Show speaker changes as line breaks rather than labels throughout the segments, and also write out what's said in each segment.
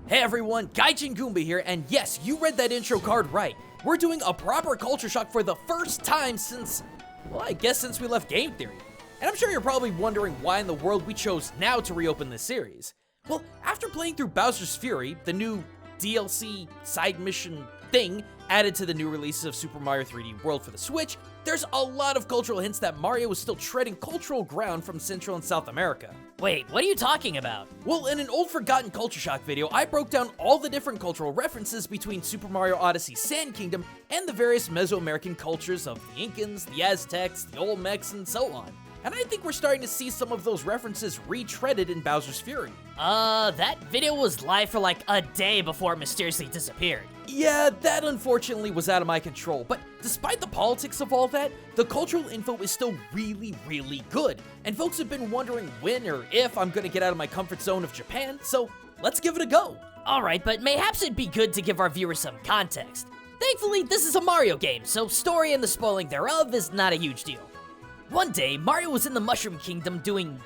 Hey everyone, Gaijin Goombah here, and yes, you read that intro card right. We're doing a proper culture shock for the first time since, well, I guess since we left Game Theory. And I'm sure you're probably wondering why in the world we chose now to reopen this series. Well, after playing through Bowser's Fury, the new DLC side mission thing added to the new releases of Super Mario 3D World for the Switch, there's a lot of cultural hints that Mario is still treading cultural ground from Central and South America.
Wait, what are you talking about?
Well, in an old forgotten Culture Shock video, I broke down all the different cultural references between Super Mario Odyssey Sand Kingdom and the various Mesoamerican cultures of the Incans, the Aztecs, the Olmecs, and so on. And I think we're starting to see some of those references retreaded in Bowser's Fury.
That video was live for like a day before it mysteriously disappeared.
Yeah, that unfortunately was out of my control, but despite the politics of all that, the cultural info is still really good, and folks have been wondering when or if I'm gonna get out of my comfort zone of Japan, so let's give it a go.
Alright, but mayhaps it'd be good to give our viewers some context. Thankfully, this is a Mario game, so story and the spoiling thereof is not a huge deal. One day, Mario was in the Mushroom Kingdom doing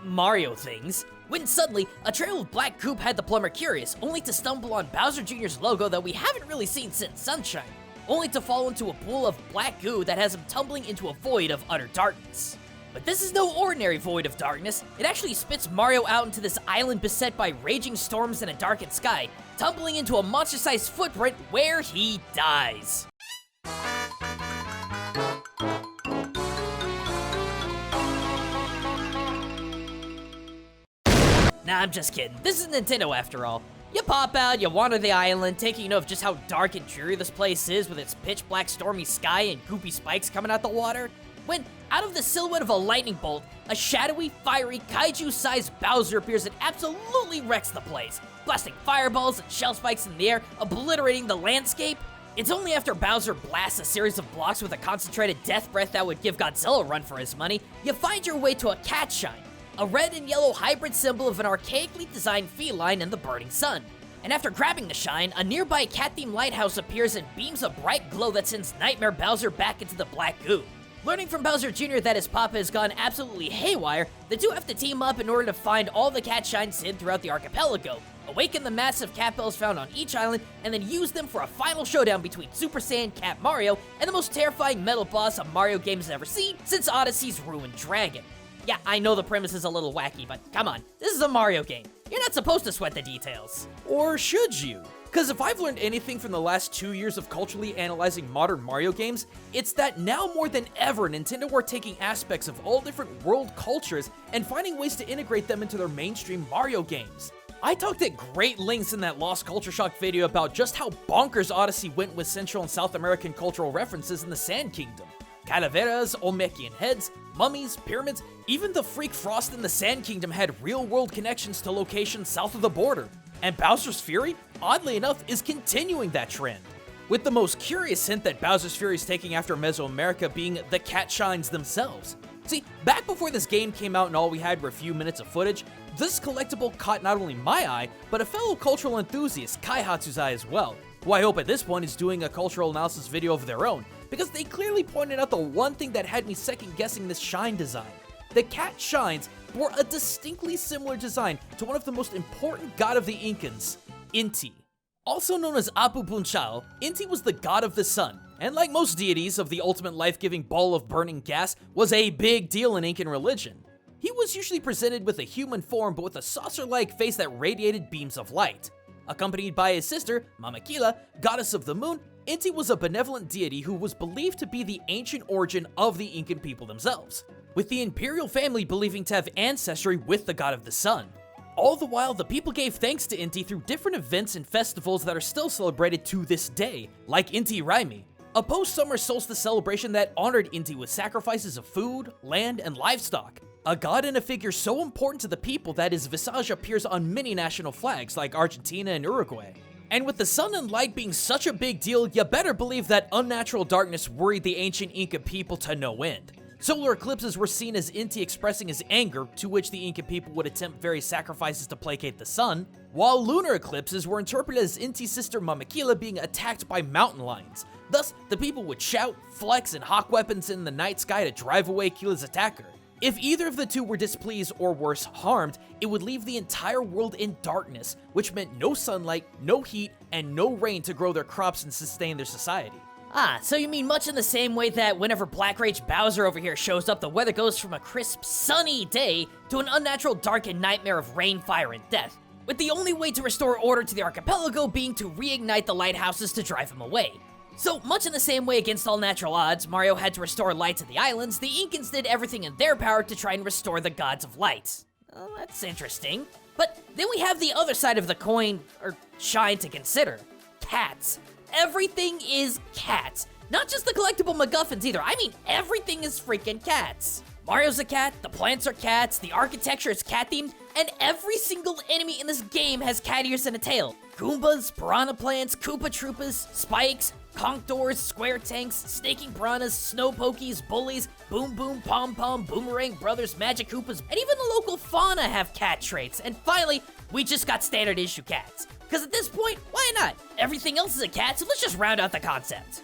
Mario things, when suddenly, a trail of black goop had the plumber curious, only to stumble on Bowser Jr.'s logo that we haven't really seen since Sunshine, only to fall into a pool of black goo that has him tumbling into a void of utter darkness. But this is no ordinary void of darkness, it actually spits Mario out into this island beset by raging storms and a darkened sky, tumbling into a monster-sized footprint where he dies. Nah, I'm just kidding. This is Nintendo after all. You pop out, you wander the island, taking note of just how dark and dreary this place is with its pitch black stormy sky and goopy spikes coming out the water, when out of the silhouette of a lightning bolt, a shadowy, fiery, kaiju-sized Bowser appears and absolutely wrecks the place, blasting fireballs and shell spikes in the air, obliterating the landscape. It's only after Bowser blasts a series of blocks with a concentrated death breath that would give Godzilla a run for his money, you find your way to a cat shine, a red and yellow hybrid symbol of an archaically designed feline and the burning sun. And after grabbing the shine, a nearby cat-themed lighthouse appears and beams a bright glow that sends Nightmare Bowser back into the black goo. Learning from Bowser Jr. that his papa has gone absolutely haywire, the two have to team up in order to find all the cat shines hidden throughout the archipelago, awaken the massive cat bells found on each island, and then use them for a final showdown between Super Saiyan Cat Mario and the most terrifying metal boss a Mario game has ever seen since Odyssey's Ruined Dragon. Yeah, I know the premise is a little wacky, but come on, this is a Mario game. You're not supposed to sweat the details.
Or should you? Because if I've learned anything from the last 2 years of culturally analyzing modern Mario games, it's that now more than ever, Nintendo are taking aspects of all different world cultures and finding ways to integrate them into their mainstream Mario games. I talked at great lengths in that Lost Culture Shock video about just how bonkers Odyssey went with Central and South American cultural references in the Sand Kingdom. Calaveras, Olmecian heads, mummies, pyramids, even the freak Frost in the Sand Kingdom had real-world connections to locations south of the border. And Bowser's Fury, oddly enough, is continuing that trend, with the most curious hint that Bowser's Fury is taking after Mesoamerica being the cat shines themselves. See, back before this game came out and all we had were a few minutes of footage, this collectible caught not only my eye, but a fellow cultural enthusiast, Kaihatsu's eye as well, who I hope at this point is doing a cultural analysis video of their own, because they clearly pointed out the one thing that had me second guessing this shine design. The cat shines bore a distinctly similar design to one of the most important god of the Incans, Inti. Also known as Apu Punchal, Inti was the god of the sun, and like most deities of the ultimate life-giving ball of burning gas, was a big deal in Incan religion. He was usually presented with a human form but with a saucer-like face that radiated beams of light. Accompanied by his sister, Mamakila, goddess of the moon, Inti was a benevolent deity who was believed to be the ancient origin of the Incan people themselves, with the imperial family believing to have ancestry with the god of the sun. All the while, the people gave thanks to Inti through different events and festivals that are still celebrated to this day, like Inti Raimi, a post-summer solstice celebration that honored Inti with sacrifices of food, land, and livestock. A god and a figure so important to the people that his visage appears on many national flags like Argentina and Uruguay. And with the sun and light being such a big deal, you better believe that unnatural darkness worried the ancient Inca people to no end. Solar eclipses were seen as Inti expressing his anger, to which the Inca people would attempt various sacrifices to placate the sun, while lunar eclipses were interpreted as Inti's sister Mamakila being attacked by mountain lions. Thus, the people would shout, flex, and hawk weapons in the night sky to drive away Kila's attacker. If either of the two were displeased or worse, harmed, it would leave the entire world in darkness, which meant no sunlight, no heat, and no rain to grow their crops and sustain their society.
Ah, so you mean much in the same way that whenever Black Rage Bowser over here shows up, the weather goes from a crisp, sunny day to an unnatural darkened nightmare of rain, fire, and death, with the only way to restore order to the archipelago being to reignite the lighthouses to drive him away. So, much in the same way against all natural odds, Mario had to restore light to the islands, the Incans did everything in their power to try and restore the gods of light. Oh, that's interesting. But then we have the other side of the coin, or shine, to consider. Cats. Everything is cats. Not just the collectible MacGuffins either, I mean everything is freaking cats. Mario's a cat, the plants are cats, the architecture is cat-themed, and every single enemy in this game has cat ears and a tail. Goombas, piranha plants, Koopa Troopas, spikes, conch doors, square tanks, snaking piranhas, snow pokies, bullies, boom boom, pom pom, boomerang brothers, magic Koopas, and even the local fauna have cat traits. And finally, we just got standard issue cats. Because at this point, why not? Everything else is a cat, so let's just round out the concept.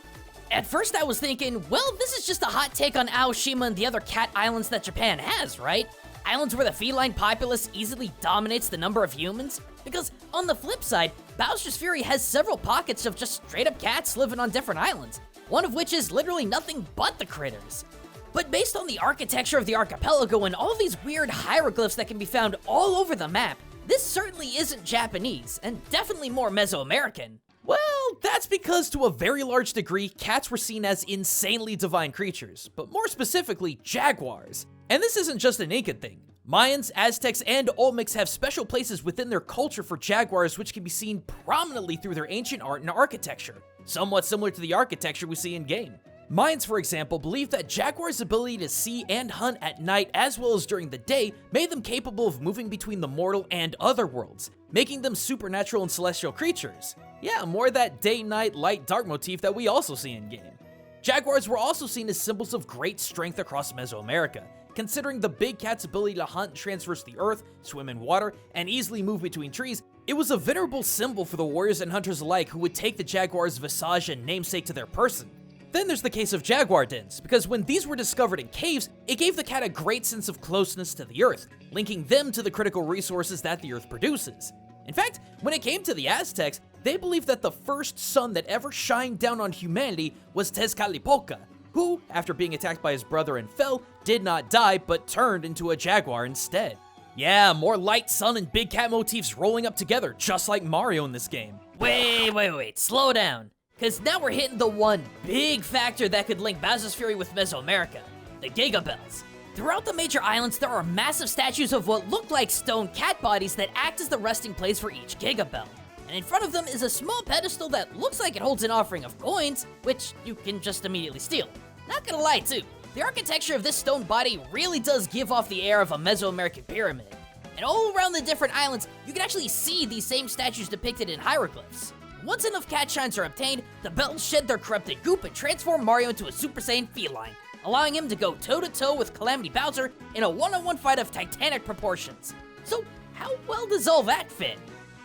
At first I was thinking, well, this is just a hot take on Aoshima and the other cat islands that Japan has, right? Islands where the feline populace easily dominates the number of humans? Because on the flip side, Bowser's Fury has several pockets of just straight up cats living on different islands, one of which is literally nothing but the critters. But based on the architecture of the archipelago and all these weird hieroglyphs that can be found all over the map, this certainly isn't Japanese, and definitely more Mesoamerican.
Well, that's because to a very large degree, cats were seen as insanely divine creatures, but more specifically, jaguars. And this isn't just an Incan thing. Mayans, Aztecs, and Olmecs have special places within their culture for jaguars which can be seen prominently through their ancient art and architecture, somewhat similar to the architecture we see in-game. Mayans, for example, believe that jaguars' ability to see and hunt at night as well as during the day made them capable of moving between the mortal and other worlds, making them supernatural and celestial creatures. Yeah, more of that day-night, light-dark motif that we also see in-game. Jaguars were also seen as symbols of great strength across Mesoamerica, considering the big cat's ability to hunt and traverse the earth, swim in water, and easily move between trees. It was a venerable symbol for the warriors and hunters alike who would take the jaguar's visage and namesake to their person. Then there's the case of jaguar dens, because when these were discovered in caves, it gave the cat a great sense of closeness to the earth, linking them to the critical resources that the earth produces. In fact, when it came to the Aztecs, they believed that the first sun that ever shined down on humanity was Tezcatlipoca, who, after being attacked by his brother and fell, did not die but turned into a jaguar instead. Yeah, more light, sun, and big cat motifs rolling up together, just like Mario in this game.
Wait, slow down. Cause now we're hitting the one big factor that could link Bowser's Fury with Mesoamerica, the Gigabells. Throughout the major islands, there are massive statues of what look like stone cat bodies that act as the resting place for each Gigabell. And in front of them is a small pedestal that looks like it holds an offering of coins, which you can just immediately steal. Not gonna lie too, the architecture of this stone body really does give off the air of a Mesoamerican pyramid. And all around the different islands, you can actually see these same statues depicted in hieroglyphs. Once enough cat shines are obtained, the bells shed their corrupted goop and transform Mario into a Super Saiyan feline, allowing him to go toe-to-toe with Calamity Bowser in a one-on-one fight of titanic proportions. So how well does all that fit?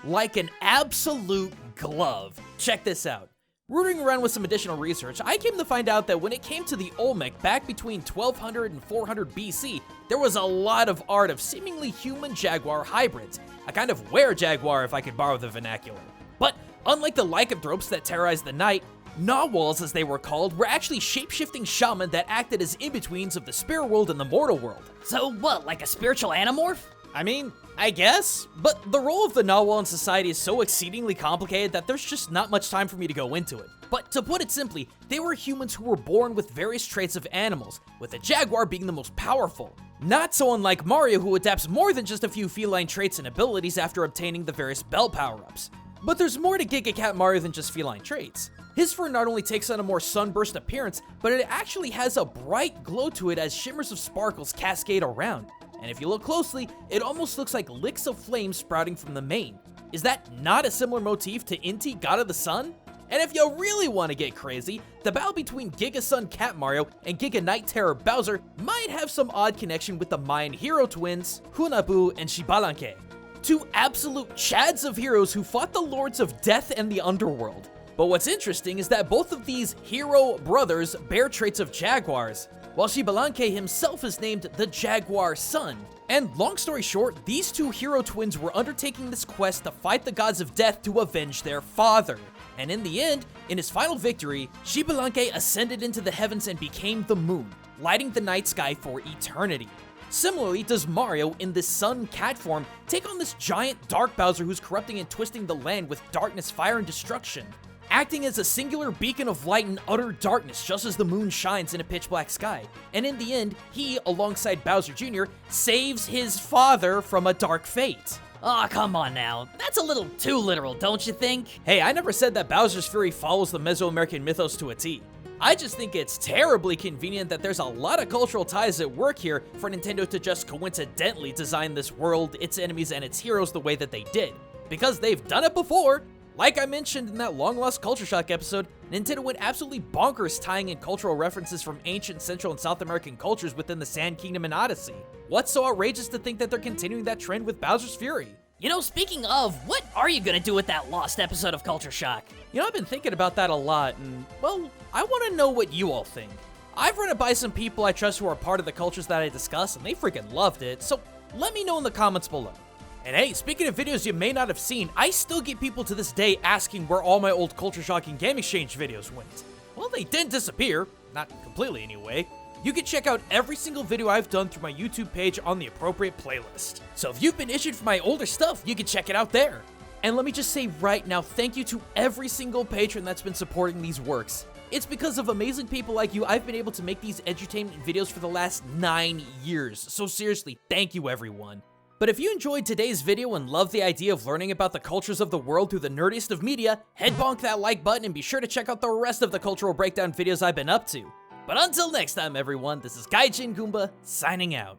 Like an absolute glove. Check this out. Rooting around with some additional research, I came to find out that when it came to the Olmec back between 1200 and 400 BC, there was a lot of art of seemingly human jaguar hybrids, a kind of were-jaguar if I could borrow the vernacular. But unlike the lycanthropes that terrorized the night, narwhals, as they were called, were actually shape-shifting shaman that acted as in-betweens of the spirit world and the mortal world.
So what, like a spiritual anamorph?
I mean, I guess, but the role of the narwhal in society is so exceedingly complicated that there's just not much time for me to go into it. But to put it simply, they were humans who were born with various traits of animals, with the jaguar being the most powerful. Not so unlike Mario, who adapts more than just a few feline traits and abilities after obtaining the various bell power-ups. But there's more to Giga Cat Mario than just feline traits. His fur not only takes on a more sunburst appearance, but it actually has a bright glow to it as shimmers of sparkles cascade around. And if you look closely, it almost looks like licks of flame sprouting from the mane. Is that not a similar motif to Inti, God of the Sun? And if you really want to get crazy, the battle between Giga Sun Cat Mario and Giga Night Terror Bowser might have some odd connection with the Mayan hero twins, Hunabu and Xbalanque. Two absolute chads of heroes who fought the lords of death and the underworld. But what's interesting is that both of these hero brothers bear traits of jaguars. while Xbalanque himself is named the Jaguar son. And long story short, these two hero twins were undertaking this quest to fight the gods of death to avenge their father. And in the end, in his final victory, Xbalanque ascended into the heavens and became the moon, lighting the night sky for eternity. Similarly, does Mario, in this sun cat form, take on this giant dark Bowser who's corrupting and twisting the land with darkness, fire, and destruction, acting as a singular beacon of light in utter darkness just as the moon shines in a pitch black sky. And in the end, he, alongside Bowser Jr., saves his father from a dark fate.
Aw, come on now. That's a little too literal, don't you think?
Hey, I never said that Bowser's Fury follows the Mesoamerican mythos to a T. I just think it's terribly convenient that there's a lot of cultural ties at work here for Nintendo to just coincidentally design this world, its enemies, and its heroes the way that they did. Because they've done it before. Like I mentioned in that long-lost Culture Shock episode, Nintendo went absolutely bonkers tying in cultural references from ancient Central and South American cultures within the Sand Kingdom and Odyssey. What's so outrageous to think that they're continuing that trend with Bowser's Fury?
You know, speaking of, what are you gonna do with that lost episode of Culture Shock?
You know, I've been thinking about that a lot, and, well, I want to know what you all think. I've run it by some people I trust who are part of the cultures that I discuss, and they freaking loved it, so let me know in the comments below. And hey, speaking of videos you may not have seen, I still get people to this day asking where all my old Culture Shock and Game Exchange videos went. Well, they didn't disappear, not completely anyway. You can check out every single video I've done through my YouTube page on the appropriate playlist. So if you've been issued for my older stuff, you can check it out there. And let me just say right now, thank you to every single patron that's been supporting these works. It's because of amazing people like you I've been able to make these edutainment videos for the last 9 years. So seriously, thank you everyone. But if you enjoyed today's video and love the idea of learning about the cultures of the world through the nerdiest of media, head bonk that like button and be sure to check out the rest of the cultural breakdown videos I've been up to. But until next time everyone, this is Gaijin Goombah, signing out.